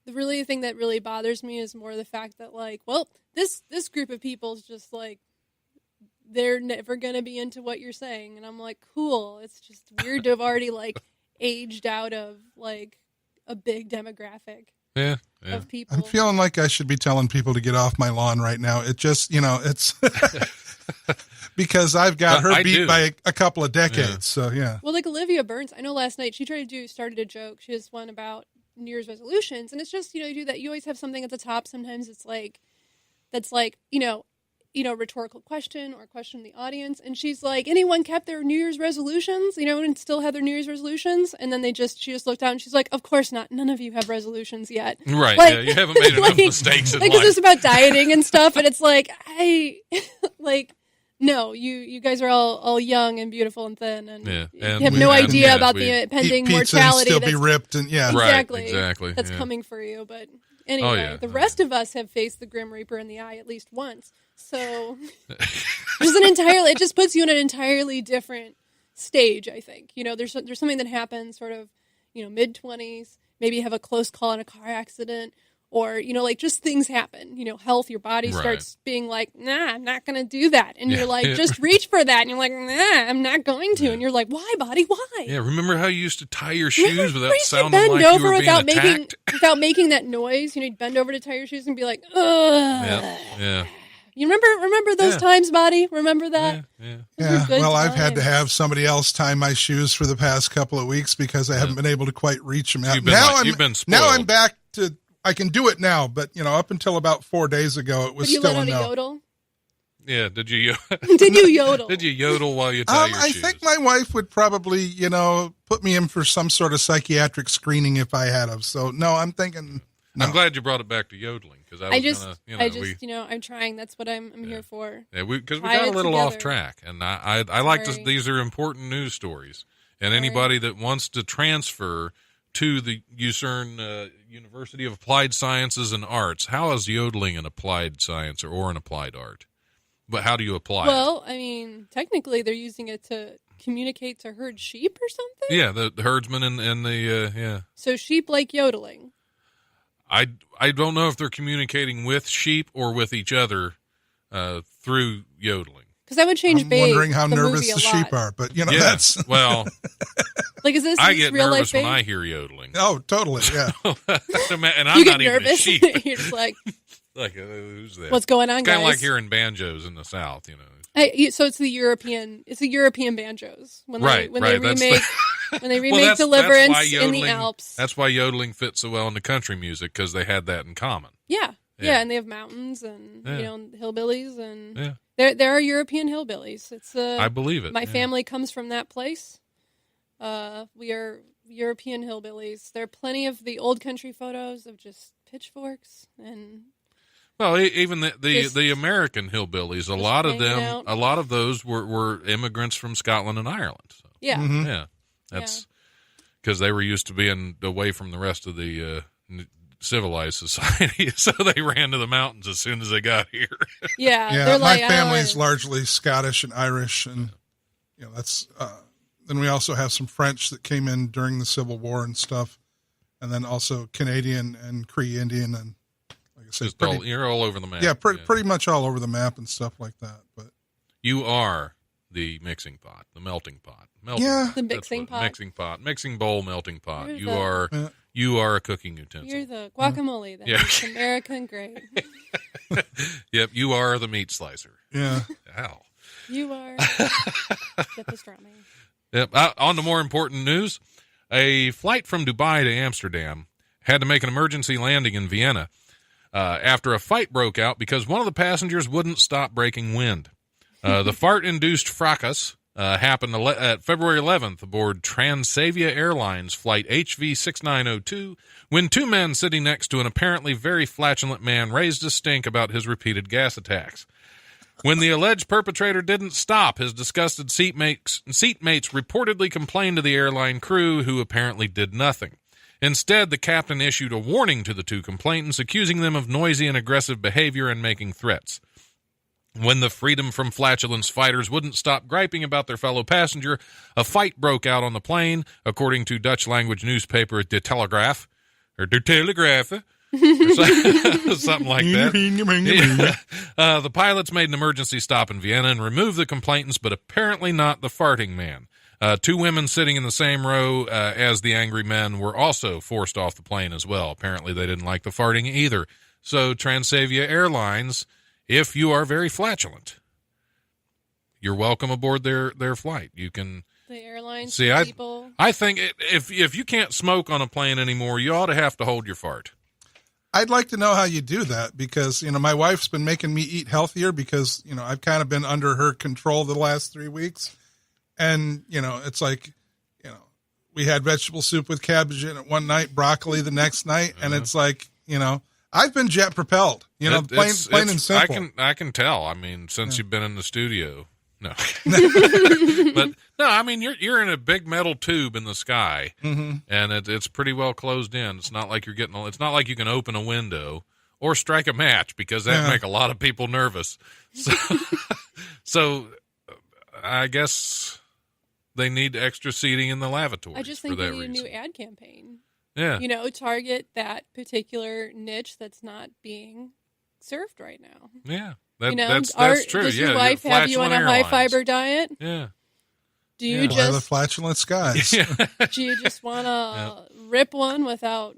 the thing that really bothers me is more the fact that like, well, this group of people is just like, they're never going to be into what you're saying. And I'm like, cool. It's just weird to have already like aged out of like a big demographic of people. I'm feeling like I should be telling people to get off my lawn right now. It just, it's because I've got her beat by a couple of decades. Yeah. So, yeah. Well, like Olivia Burns, I know last night she started a joke. She has one about New Year's resolutions. And it's just, you do that. You always have something at the top. Sometimes it's like, that's like, rhetorical question or question the audience. And she's like, anyone kept their New Year's resolutions, and still have their New Year's resolutions? And then she just looked out and she's like, of course not. None of you have resolutions yet. Right. Like, yeah, you haven't made enough mistakes in life. Because it's about dieting and stuff. And it's like, No, you guys are all young and beautiful and thin, and Yeah, you and have we- no and idea yes, about we- the impending Eat pizza and mortality still be that's ripped, and yeah. Right, exactly exactly, that's yeah. coming for you. But anyway, yeah. the rest of us have faced the Grim Reaper in the eye at least once. So it just puts you in an entirely different stage. I think there's something that happens sort of mid-20s. Maybe you have a close call in a car accident. Or, like just things happen, health, your body starts being like, nah, I'm not going to do that. And you're like, just reach for that. And you're like, nah, I'm not going to. And you're like, why, body, why? Yeah, remember how you used to tie your shoes without used to sounding bend like over you were without being attacked? without making that noise. You'd bend over to tie your shoes and be like, ugh. Yeah. You remember those times, body? Remember that? Yeah. Those were Yeah, good well, I've had to times. have somebody else tie my shoes for the past couple of weeks because I haven't been able to quite reach them out. You've been you've been now spoiled. I'm back to, I can do it now, but up until about 4 days ago, it was Have you still let a out a no. yodel? Yeah, did you Did you yodel? did you yodel while you tie your I shoes? think my wife would probably, put me in for some sort of psychiatric screening if I had of. So no, I'm thinking. No. I'm glad you brought it back to yodeling because I'm trying. That's what I'm here for. Yeah, because we Tie got a it little off together. track, and I like to. Sorry. These are important news stories, and anybody that wants to transfer to the UCERN University of Applied Sciences and Arts, how is yodeling an applied science or an applied art? But how do you apply it? Well, I mean, technically, they're using it to communicate to herd sheep or something. Yeah, the herdsman and the yeah. So sheep like yodeling. I don't know if they're communicating with sheep or with each other through yodeling. Because that would change I'm Babe, wondering how the nervous movie, the a sheep lot. are, but Yeah, that's well, Like, is this I get real nervous life when Babe? I hear yodeling. oh, totally, yeah. And I'm You get not even a nervous. sheep. You're just like, Like, who's that? what's going on, Kind guys? of like hearing banjos in the South, So it's the European banjos when Right, they right, that's remake when they remake that's Deliverance why in the yodeling- Alps. That's why yodeling fits so well into country music because they had that in common. Yeah. Yeah. And they have mountains and Yeah. hillbillies and Yeah, there are European hillbillies. It's I believe it. my yeah. family comes from that place. We are European hillbillies. There are plenty of the old country photos of just pitchforks and Well, even Just- the American hillbillies, a lot of hanging them, out. a lot of those were immigrants from Scotland and Ireland. So, yeah. Mhm. yeah, that's because they were used to being away from the rest of the civilized society, so they ran to the mountains as soon as they got here. Yeah. Yeah, They're my like, family's largely Scottish and Irish, and that's. Then we also have some French that came in during the Civil War and stuff, and then also Canadian and Cree Indian, and like I said, Just you're all over the map. yeah, pretty much all over the map and stuff like that. But You are the mixing pot, the melting pot. Yeah. The That's mixing what- pot. Mixing pot. Mixing bowl, melting pot. You're You the- are Yeah. you are a cooking utensil. You're the guacamole that Yeah. makes American great. Yep, you are the meat slicer. yeah, Ow. You are the pastrami. Yep. On to more important news. A flight from Dubai to Amsterdam had to make an emergency landing in Vienna after a fight broke out because one of the passengers wouldn't stop breaking wind. The fart-induced fracas happened at February 11th aboard Transavia Airlines flight HV6902 when two men sitting next to an apparently very flatulent man raised a stink about his repeated gas attacks. When the alleged perpetrator didn't stop, his disgusted seatmates reportedly complained to the airline crew, who apparently did nothing. Instead, the captain issued a warning to the two complainants, accusing them of noisy and aggressive behavior and making threats. When the freedom from flatulence fighters wouldn't stop griping about their fellow passenger, a fight broke out on the plane, according to Dutch-language newspaper De Telegraaf, or De Telegraaf, or something like that. Yeah. The pilots made an emergency stop in Vienna and removed the complainants, but apparently not the farting man. Two women sitting in the same row as the angry men were also forced off the plane as well. Apparently they didn't like the farting either. So Transavia Airlines, if you are very flatulent, you're welcome aboard their flight. You can The airlines see. people. I think if you can't smoke on a plane anymore, you ought to have to hold your fart. I'd like to know how you do that because, my wife's been making me eat healthier because, I've kind of been under her control the last 3 weeks. And, it's like, we had vegetable soup with cabbage in it one night, broccoli the next night. And it's like, I've been jet propelled, plain and simple. I can tell. I mean, since you've been in the studio, No. But no, I mean you're in a big metal tube in the sky, and it's pretty well closed in. It's not like it's not like you can open a window or strike a match, because that make a lot of people nervous. So I guess they need extra seating in the lavatories. I just think for they that need reason. a new ad campaign. Yeah. Target that particular niche that's not being served right now. Yeah. That's true. Does yeah. your wife have you on a Airlines. high fiber diet? Yeah. Do you Fly the just flatulent skies. do you just want to rip one without?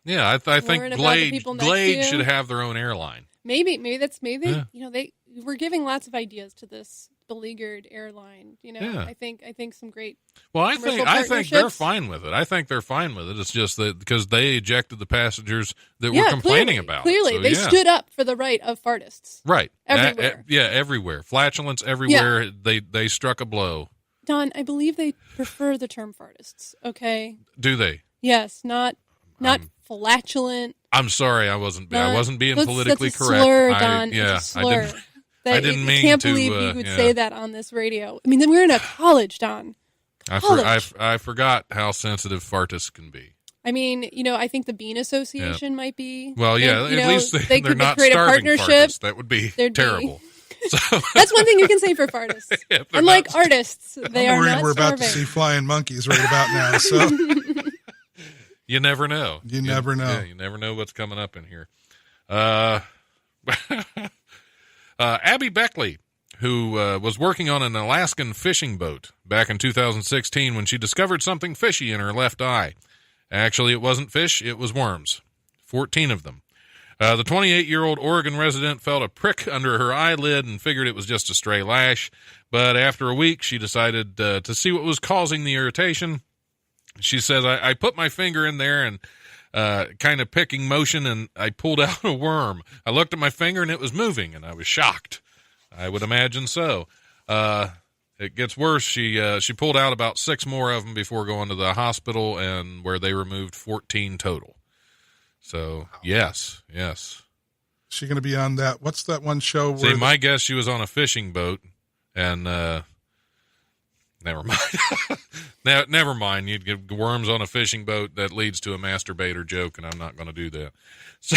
Yeah, I think Worrying about the people next to Glade you? should have their own airline. Maybe Yeah. they we're giving lots of ideas to this beleaguered airline. Yeah. I think some great. Well, I Commercial think they're partnerships? fine with it. I think they're fine with it. It's just that because they ejected the passengers that were complaining about it. Clearly, So, they stood up for the right of fartists. right Everywhere. everywhere. Flatulence everywhere. They struck a blow. Don, I believe they prefer the term fartists. Okay. Do they? Yes, not flatulent. I'm sorry, I wasn't being politically that's a correct. Slur, Don. Yeah, It's a slur. I didn't mean I can't to, believe you would yeah. say that on this radio. I mean, then we're in a college, Don. I forgot how sensitive fartists can be. I mean, I think the Bean Association might be. Well, yeah, and, at least they they're could not create a starving partnership. fartists. That would be There'd be- terrible. So That's one thing you can say for fartists. if they're Unlike not- artists, they I'm are worried not we're starving. about to see flying monkeys right about now. So you never know. You never know. Yeah, you never know what's coming up in here. Abby Beckley, who was working on an Alaskan fishing boat back in 2016 when she discovered something fishy in her left eye. Actually, it wasn't fish, it was worms. 14 of them. The 28-year-old Oregon resident felt a prick under her eyelid and figured it was just a stray lash. But after a week, she decided to see what was causing the irritation. She says, I put my finger in there and kind of picking motion, and I pulled out a worm. I looked at my finger, and it was moving, and I was shocked. I would imagine so. It gets worse. She pulled out about 6 more of them before going to the hospital, and where they removed 14 total. So, yes. is she going to be on that? What's that one show? See, my guess, she was on a fishing boat, and never mind. Never mind. You'd get worms on a fishing boat. That leads to a masturbator joke, and I'm not going to do that. So,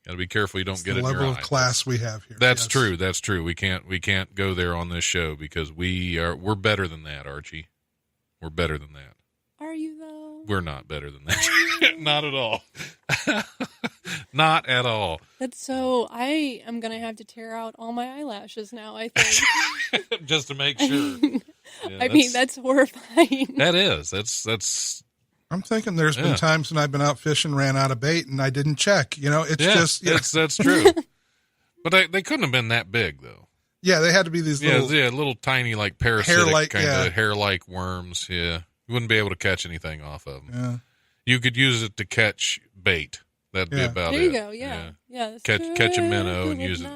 got to be careful you don't get it in your level of eye. class we have here. That's Yes. true. That's true. We can't go there on this show because we're better than that, Archie. We're better than that. Are you though? We're not better than that. Not at all. Not at all. That's so. I am gonna have to tear out all my eyelashes now. I think. Just to make sure. Yeah, I mean, that's horrifying. that is. That's I'm thinking there's been times when I've been out fishing, ran out of bait, and I didn't check. It's just that's true. But they couldn't have been that big though. yeah, they had to be these little. Little tiny like parasitic Hair-like, kind yeah. of hair-like worms. Yeah, you wouldn't be able to catch anything off of them. Yeah. You could use it to catch bait. That'd be Yeah. about There it. you go. Yeah. That's Catch a minnow and use it.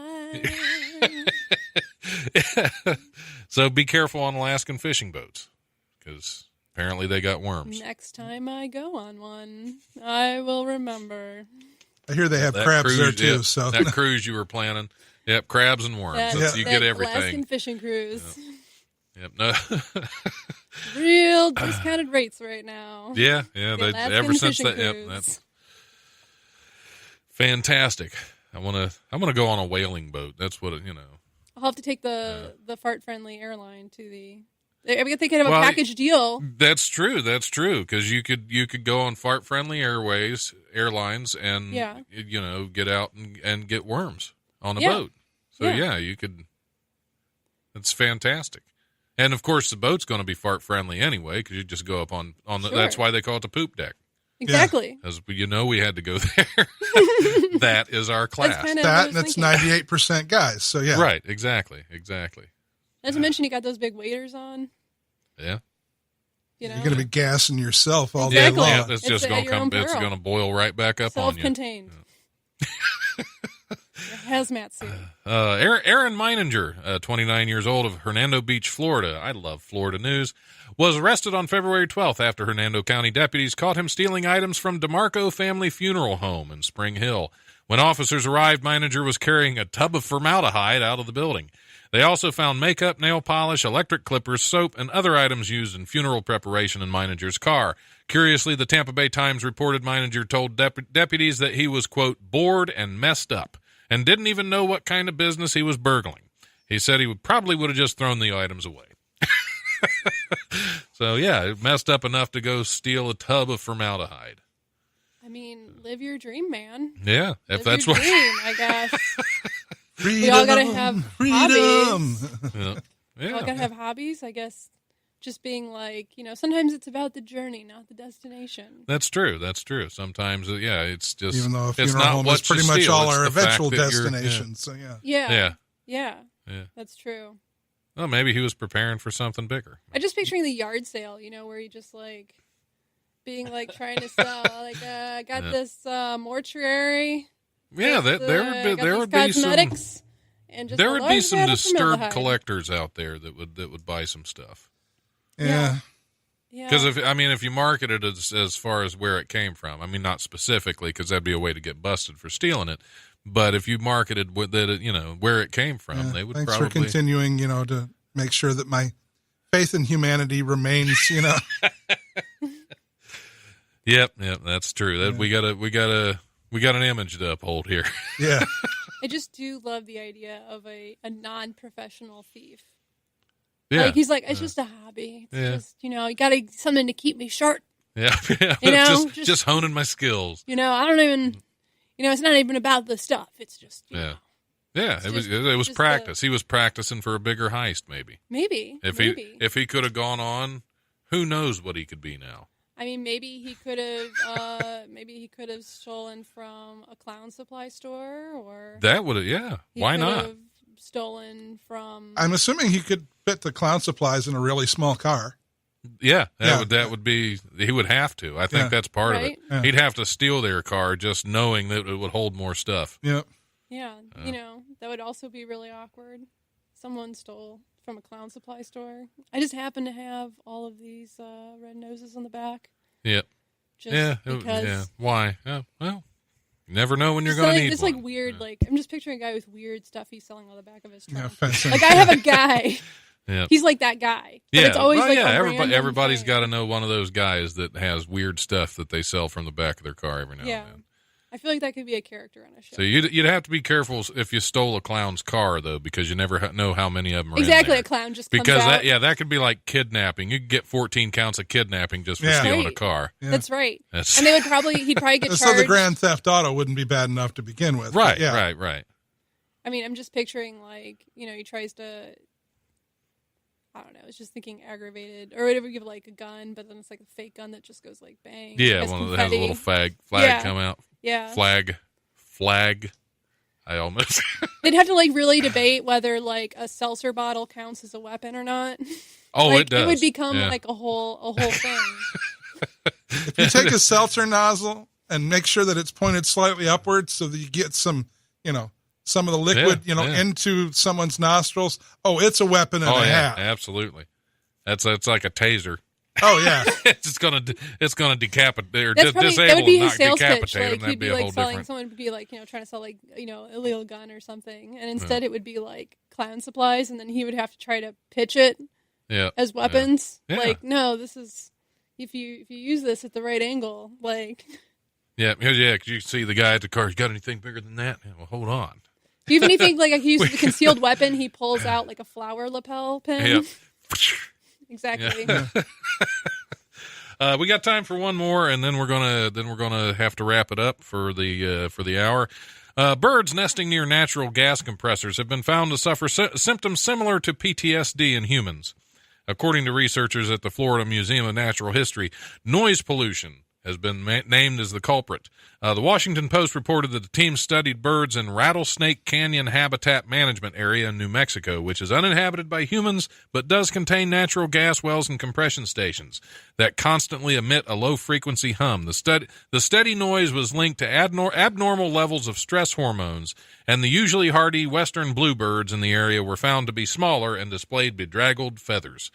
So be careful on Alaskan fishing boats because apparently they got worms. Next time I go on one, I will remember. I hear they have That crabs there cruise, too. yep, So that cruise you were planning. Yep, crabs and worms. You get everything. Alaskan fishing cruise. Yep. No. Real discounted rates right now. Yeah. The They, Alaskan ever since fishing that. Yep. cruise. That's fantastic. I want to go on a whaling boat. That's what I'll have to take the fart-friendly airline to the. I mean, they could have Well, a package deal. That's true. That's true. Because you could go on fart friendly airlines, and get out and get worms on a boat. So you could. It's fantastic, and of course the boat's going to be fart friendly anyway because you just go up on the. Sure. That's why they call it the poop deck. Exactly. As we had to go there. That is our class. That's kind of what I that was and it's thinking. 98% guys. So yeah, Right. Exactly. Not to mention you got those big waders on. Yeah. You know, you're going to be gassing yourself all Exactly. day long. Yeah. It's It's just at going to your own come. It's peril. going to boil right back up on you. self-contained. Hazmat suit. Aaron Meininger, 29 years old of Hernando Beach, Florida. I love Florida news. Was arrested on February 12th after Hernando County deputies caught him stealing items from DeMarco Family Funeral Home in Spring Hill. When officers arrived, manager was carrying a tub of formaldehyde out of the building. They also found makeup, nail polish, electric clippers, soap, and other items used in funeral preparation in manager's car. Curiously, the Tampa Bay Times reported manager told deputies that he was, quote, bored and messed up, and didn't even know what kind of business he was burgling. He said he probably would have just thrown the items away. So, yeah, messed up enough to go steal a tub of formaldehyde. I mean, live your dream, man. Yeah, if Live that's your what... dream, I guess. Freedom, We all gotta have freedom. Yeah. We all gotta have hobbies, I guess. Just being like, sometimes it's about the journey, not the destination. That's true. Sometimes, it's just... Even though a it's funeral not home what is pretty you much steal, all it's our the fact eventual that you're- destinations. So yeah. Yeah. Yeah. That's true. Well, maybe he was preparing for something bigger. I'm just picturing the yard sale, where you just like being like trying to sell, like, I got this mortuary. Yeah, there would be some... And just There a would be large some vat of disturbed formaldehyde. collectors out there that would buy some stuff. Yeah. Yeah. Because if you market it as far as where it came from, I mean, not specifically, because that'd be a way to get busted for stealing it. But if you marketed that, where it came from, they would Thanks probably... for continuing, to make sure that my faith in humanity remains, Yep, that's true. That we got an image to uphold here. Yeah. I just do love the idea of a non-professional thief. Yeah, Like, he's like, it's just a hobby. It's just, you got something to keep me sharp. yeah, just honing my skills. I don't even, it's not even about the stuff. It's just, Yeah, it's it was just practice. He was practicing for a bigger heist, maybe. maybe. If he could have gone on, who knows what he could be now. I mean, maybe he could have stolen from a clown supply store, or That would have, he why could not? have stolen from. I'm assuming he could fit the clown supplies in a really small car. Yeah, that would be. He would have to. I think that's part of it. Right? Yeah. He'd have to steal their car, just knowing that it would hold more stuff. Yep. Yeah, that would also be really awkward. Someone stole from a clown supply store. I just happen to have all of these red noses on the back. Yep. Just because. Yeah. Why? Well, you never know when you're Just going to like, need it's one. like weird. Like, I'm just picturing a guy with weird stuff he's selling on the back of his Yeah, trunk. fencing. Like, I have a guy. Yeah. He's like that guy. But it's always like a random everybody's thing. got to know one of those guys that has weird stuff that they sell from the back of their car every now Yeah. and then. I feel like that could be a character on a show. So you'd have to be careful if you stole a clown's car, though, because you never know how many of them are Exactly, in there. a clown just comes Because out. that could be like kidnapping. You could get 14 counts of kidnapping just for Yeah. stealing a Right. car. Yeah. That's right. That's- And he'd probably get So charged. the grand theft auto wouldn't be bad enough to begin with. Right, but yeah. right. I mean, I'm just picturing, like, he tries to, I don't know, it's just thinking aggravated, or whatever, give like a gun, but then it's like a fake gun that just goes like bang. Yeah, has one of that has a confetti. little flag Yeah. come out. Yeah. Flag. I almost. They'd have to like really debate whether like a seltzer bottle counts as a weapon or not. Oh, like, it does. It would become Yeah. like a whole thing. If you take a seltzer nozzle and make sure that it's pointed slightly upwards so that you get some, some of the liquid, Yeah. into someone's nostrils. Oh, it's a weapon and Oh a yeah, half. absolutely. It's like a taser. Oh yeah. it's gonna decapitate or That's probably, disable that would be and his not sales pitch. decapitate Like them. That'd he'd be be a whole like selling. different. Someone would be like, trying to sell like illegal gun or something, and instead it would be like clown supplies, and then he would have to try to pitch it Yeah. as weapons. Yeah. Like, no, this is if you use this at the right angle, like. Yeah. Because you see the guy at the car. You got anything bigger than that? Yeah, well, hold on. Do you have anything like he uses a concealed weapon? He pulls out like a flower lapel pin. Yep. Exactly. We got time for one more, and then we're gonna have to wrap it up for the hour. Birds nesting near natural gas compressors have been found to suffer symptoms similar to PTSD in humans. According to researchers at the Florida Museum of Natural History, noise pollution has been named as the culprit. The Washington Post reported that the team studied birds in Rattlesnake Canyon Habitat Management Area in New Mexico, which is uninhabited by humans but does contain natural gas wells and compression stations that constantly emit a low-frequency hum. The steady noise was linked to abnormal levels of stress hormones, and the usually hardy western bluebirds in the area were found to be smaller and displayed bedraggled feathers.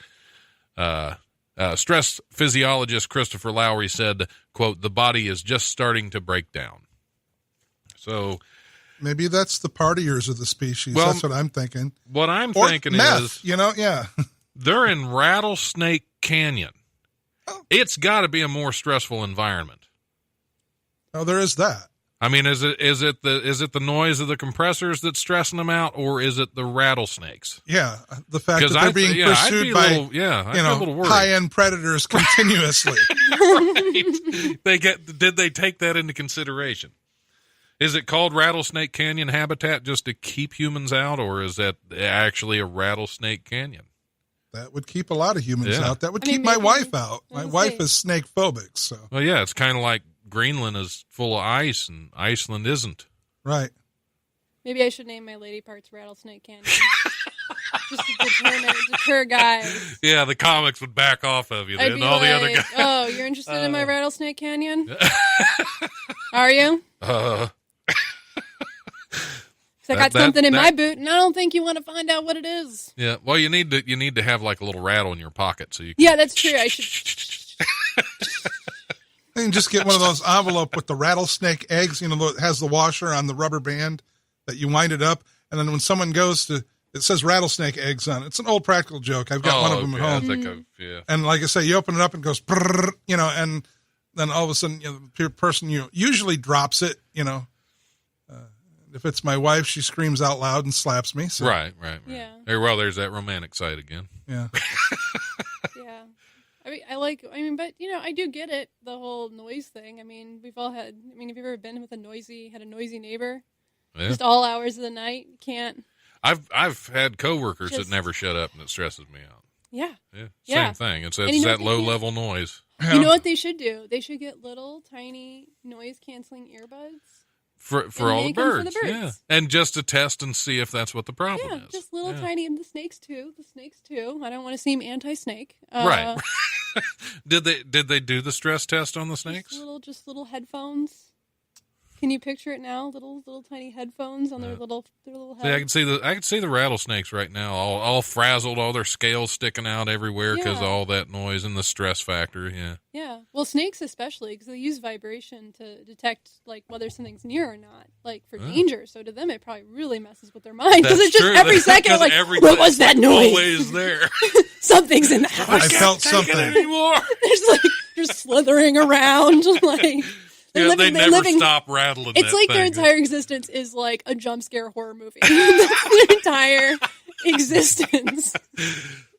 Stress physiologist Christopher Lowry said, quote, "The body is just starting to break down." So maybe that's the partiers of the species. Well, that's what I'm thinking. what I'm Or thinking meth, is, yeah. they're in Rattlesnake Canyon. It's got to be a more stressful environment. Oh, there is that. I mean, is it the noise of the compressors that's stressing them out, or is it the rattlesnakes? Yeah, the fact that they're being pursued by I'd be a little worried. high-end predators continuously. Right. Did they take that into consideration? Is it called Rattlesnake Canyon habitat just to keep humans out, or is that actually a rattlesnake canyon? That would keep a lot of humans out. That would keep my maybe- wife out. My wife is snake phobic, so Well, yeah, it's kind of like Greenland is full of ice and Iceland isn't. right. Maybe I should name my lady parts Rattlesnake Canyon. Just to deter guys. Yeah, the comics would back off of you I'd then. be All like, the other guys. oh, you're interested in my Rattlesnake Canyon? Are you? Because I got something in my boot, and I don't think you want to find out what it is. Yeah, well, you need to have like a little rattle in your pocket so you can. Yeah, that's true. I should. You can just get one of those envelope with the rattlesnake eggs, that has the washer on the rubber band that you wind it up. And then when someone goes to, it says rattlesnake eggs on it. It's an old practical joke. I've got one of them at home. I think yeah. And like I say, you open it up and it goes, brrr, and then all of a sudden, the person usually drops it, if it's my wife, she screams out loud and slaps me. So. Right. Yeah. Well, there's that romantic side again. Yeah. Yeah. But I do get it, the whole noise thing. I mean, we've all had, have you ever been with a noisy neighbor? Yeah. Just all hours of the night? You can't. I've had coworkers that Just- never shut up, and it stresses me out. Yeah. Same thing. It's And you know that what they low can- level noise. You know what they should do? They should get little, tiny, noise-canceling earbuds. For all the make 'em for birds, the birds. yeah, and just to test and see if that's what the problem Yeah, is. just little Yeah. tiny, and the snakes too. I don't want to seem anti-snake. Right. Did they do the stress test on the snakes? Just little headphones. Can you picture it now? Little tiny headphones on their little See, heads. I can see the rattlesnakes right now, all frazzled, all their scales sticking out everywhere because of Yeah. all that noise and the stress factor. Yeah. Yeah. Well, snakes especially, because they use vibration to detect whether something's near or not, for danger. So to them, it probably really messes with their mind because That's it's just true. every second, Because what was that noise? Always there. Something's in the house. I felt Take it something. anymore. There's just slithering around. Yeah, they never living. stop rattling. It's that like their thing. entire existence is like a jump scare horror movie. That's their entire existence.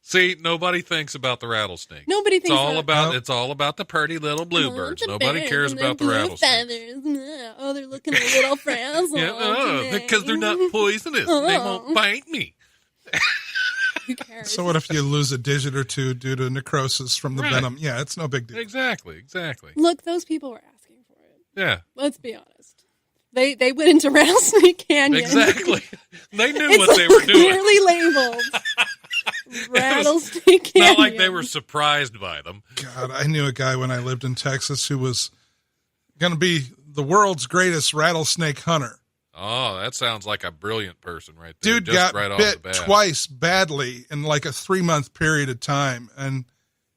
See, nobody thinks about the rattlesnake. Nobody thinks It's all about the pretty little bluebirds. Nobody cares about the rattlesnakes. Oh, they're looking a little frazzled. Yeah, because they're not poisonous. They won't bite me. Who cares? So what if you lose a digit or two due to necrosis from the Right. venom? Yeah, it's no big deal. Exactly. Look, those people were asking for it. Yeah, Let's be honest. They went into Rattlesnake Canyon. exactly. They knew It's what they were doing. clearly labeled Rattlesnake Canyon. Not like they were surprised by them. God, I knew a guy when I lived in Texas who was going to be the world's greatest rattlesnake hunter. Oh, that sounds like a brilliant person right there. Dude just got right off the bit bat. twice badly in like a 3-month period of time. And,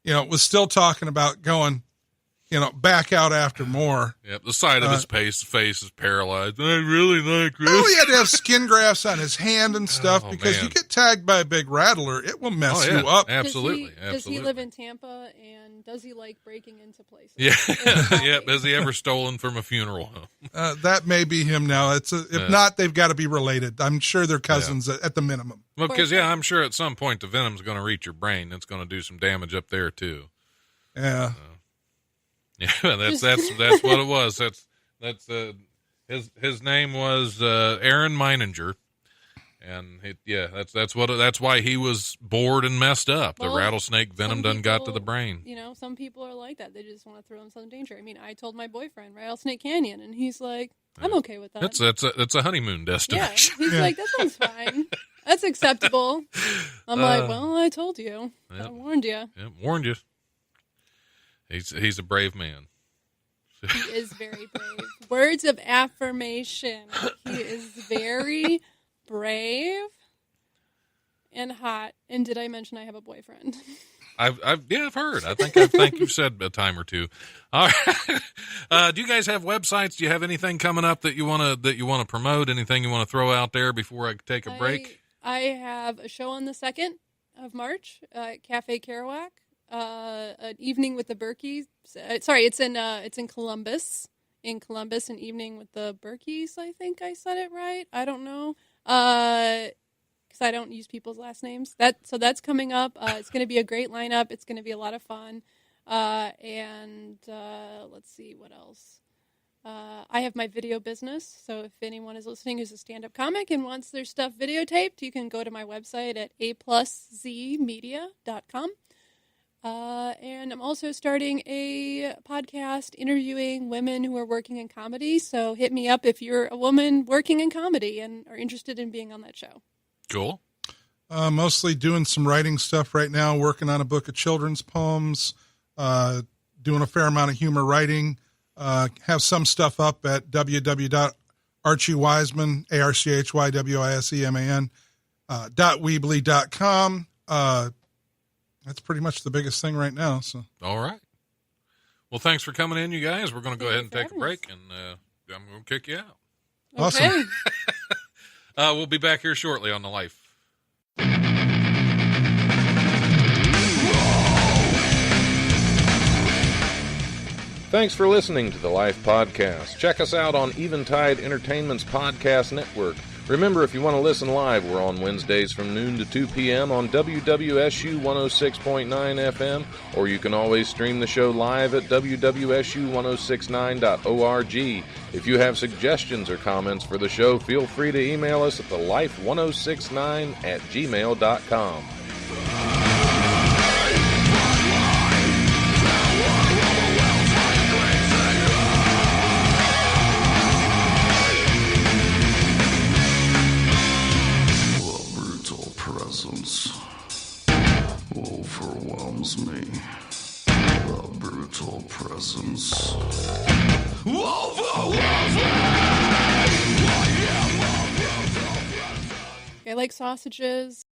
was still talking about going, back out after more. Yep, the side of his face is paralyzed. I really like this. Oh, he had to have skin grafts on his hand and stuff Oh, because man. you get tagged by a big rattler, it will mess you up. Absolutely. Does he live in Tampa, and does he like breaking into places? Yeah. Exactly. Yep. Has he ever stolen from a funeral home? That may be him now. If not, they've got to be related. I'm sure they're cousins at the minimum. Well, because, I'm sure at some point the venom's going to reach your brain. It's going to do some damage up there, too. Yeah. Yeah, that's what it was. His name was Aaron Meininger, and that's why he was bored and messed up. The Well, rattlesnake venom some done got to the people- brain. Some people are like that. They just want to throw themselves in danger. I mean, I told my boyfriend Rattlesnake Canyon, and he's like, "I'm okay with that." That's a honeymoon yeah, destination. he's like, "That sounds fine. That's acceptable." I'm like, "Well, I told you. Yep. I warned you." Yeah, warned you. He's a brave man. He is very brave. Words of affirmation. He is very brave and hot. And did I mention I have a boyfriend? I've heard. I think you've said a time or two. All right. Do you guys have websites? Do you have anything coming up that you want to promote? Anything you want to throw out there before I take a break? I have a show on the 2nd of March at Cafe Kerouac. An evening with the Berkeys. Sorry, it's in Columbus. In Columbus, an evening with the Berkeys. I think I said it right. I don't know. Because I don't use people's last names. So that's coming up. It's going to be a great lineup. It's going to be a lot of fun. And let's see what else. I have my video business. So if anyone is listening who's a stand-up comic and wants their stuff videotaped, you can go to my website at apluszmedia.com. And I'm also starting a podcast interviewing women who are working in comedy. So hit me up if you're a woman working in comedy and are interested in being on that show. Cool. Mostly doing some writing stuff right now, working on a book of children's poems, doing a fair amount of humor writing, have some stuff up at www.archiewiseman, ARCHYWISEMAN.weebly.com. That's pretty much the biggest thing right now. So, all right. Well, thanks for coming in, you guys. We're going to go ahead and take a break, and I'm going to kick you out. Awesome. Okay. We'll be back here shortly on The Life. Thanks for listening to The Life Podcast. Check us out on Eventide Entertainment's podcast network. Remember, if you want to listen live, we're on Wednesdays from noon to 2 p.m. on WWSU 106.9 FM, or you can always stream the show live at WWSU1069.org. If you have suggestions or comments for the show, feel free to email us at thelife1069@gmail.com. Overwhelms me. The brutal presence overwhelms me. I like sausages.